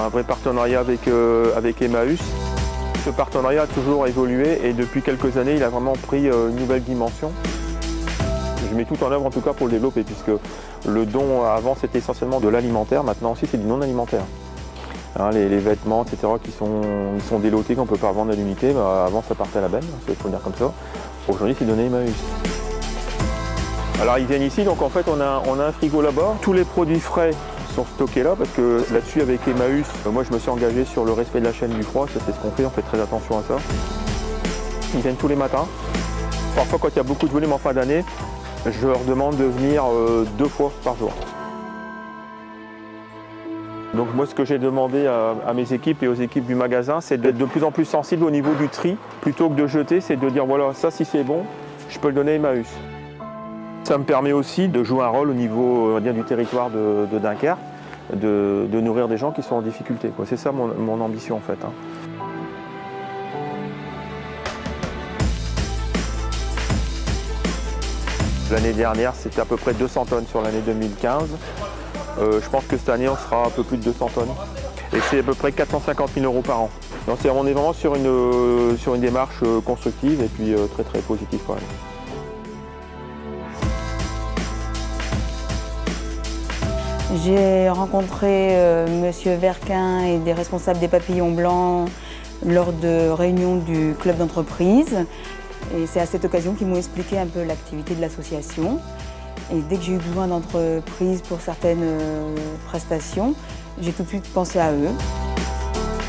un vrai partenariat avec Emmaüs. Ce partenariat a toujours évolué et depuis quelques années, il a vraiment pris une nouvelle dimension. Je mets tout en œuvre en tout cas pour le développer puisque le don avant c'était essentiellement de l'alimentaire, maintenant aussi c'est du non alimentaire. Hein, les vêtements etc. qui sont délotés qu'on ne peut pas vendre à l'unité, avant ça partait à la benne, il faut le dire comme ça. Aujourd'hui c'est donné Emmaüs. Alors ils viennent ici, donc en fait on a un frigo là-bas. Tous les produits frais sont stockés là parce que là-dessus avec Emmaüs, moi je me suis engagé sur le respect de la chaîne du froid, ça c'est ce qu'on fait, on fait très attention à ça. Ils viennent tous les matins. Parfois quand il y a beaucoup de volume en fin d'année, je leur demande de venir 2 fois par jour. Donc moi ce que j'ai demandé à mes équipes et aux équipes du magasin, c'est d'être de plus en plus sensible au niveau du tri. Plutôt que de jeter, c'est de dire voilà, ça si c'est bon, je peux le donner à Emmaüs. Ça me permet aussi de jouer un rôle au niveau du territoire de Dunkerque, de nourrir des gens qui sont en difficulté. C'est ça mon ambition en fait. L'année dernière, c'était à peu près 200 tonnes sur l'année 2015. Je pense que cette année, on sera un peu plus de 200 tonnes. Et c'est à peu près 450 000 € par an. Donc on est vraiment sur une démarche constructive et puis très très positive quand même. J'ai rencontré Monsieur Verquin et des responsables des Papillons Blancs lors de réunions du club d'entreprise. Et c'est à cette occasion qu'ils m'ont expliqué un peu l'activité de l'association. Et dès que j'ai eu besoin d'entreprises pour certaines prestations, j'ai tout de suite pensé à eux.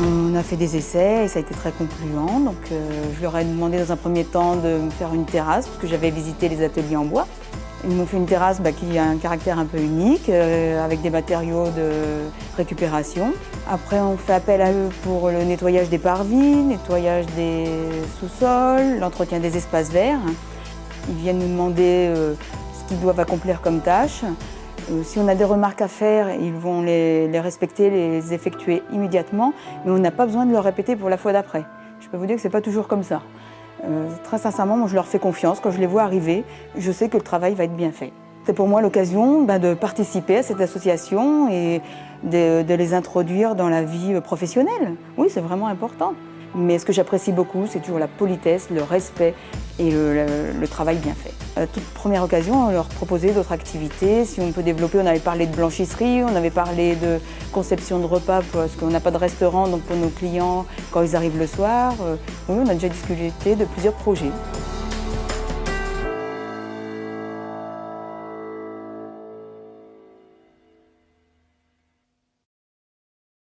On a fait des essais et ça a été très concluant. Donc je leur ai demandé dans un premier temps de me faire une terrasse, parce que j'avais visité les ateliers en bois. Ils m'ont fait une terrasse qui a un caractère un peu unique, avec des matériaux de récupération. Après, on fait appel à eux pour le nettoyage des parvis, nettoyage des sous-sols, l'entretien des espaces verts. Ils viennent nous demander ce qu'ils doivent accomplir comme tâches. Si on a des remarques à faire, ils vont les respecter, les effectuer immédiatement, mais on n'a pas besoin de le répéter pour la fois d'après. Je peux vous dire que ce n'est pas toujours comme ça. Très sincèrement, moi je leur fais confiance. Quand je les vois arriver, je sais que le travail va être bien fait. C'est pour moi l'occasion de participer à cette association et de les introduire dans la vie professionnelle. Oui, c'est vraiment important. Mais ce que j'apprécie beaucoup, c'est toujours la politesse, le respect et le travail bien fait. À toute première occasion, on leur proposait d'autres activités. Si on peut développer, on avait parlé de blanchisserie, on avait parlé de conception de repas, parce qu'on n'a pas de restaurant, donc pour nos clients, quand ils arrivent le soir. Oui, on a déjà discuté de plusieurs projets.